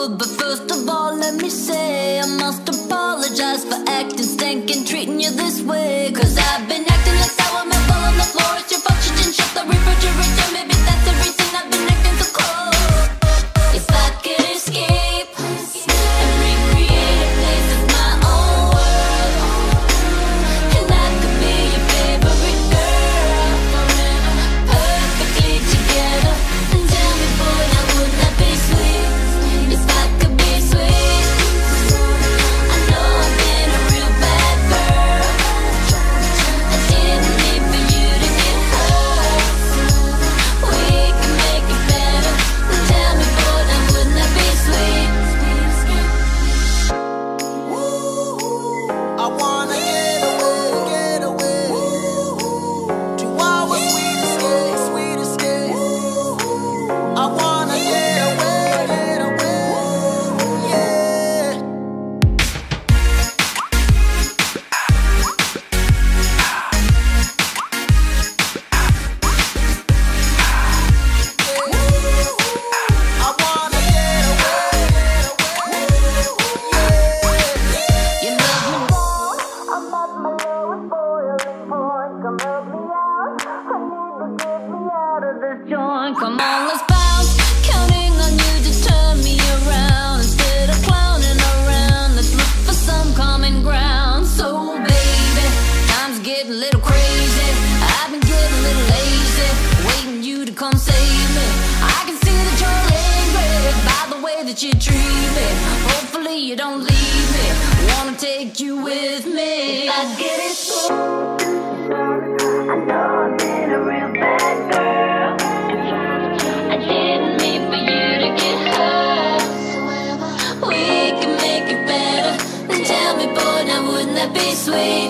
But first of all, let me say I must apologize for acting stinking, treating you this way. Cause I've been acting like sour milk all on the floor. It's your fault you didn't shut the refrigerator. Maybe that's the reason I've been acting so cold. If I could escape and recreate a place that's my own world, and I could be your favorite girl, perfectly together, then tell me, boy, now wouldn't that be sweet? If I could be sweet, I know I've been a real bad girl. I didn't mean for you to get hurt. We can make it better. Then tell me, boy, now wouldn't that be sweet? I wanna get away to our sweet escape. I wanna get away, yeah. I wanna get away, yeah. You love me down, I'm at my lowest boiling point. Come help me out, I need to get me out of this joint. Come on, let's bounce, counting on you to turn me around. Instead of clowning around, let's look for some common ground. So baby, time's getting a little crazy. I've been getting a little lazy, waiting you to come save me. I can see that you're angry by the way that you treat me. Hopefully you don't leave me, wanna take you with me. If I get it cool, I know I've been a real bad girl. I didn't mean for you to get hurt. We can make it better. Then tell me, boy, now wouldn't that be sweet?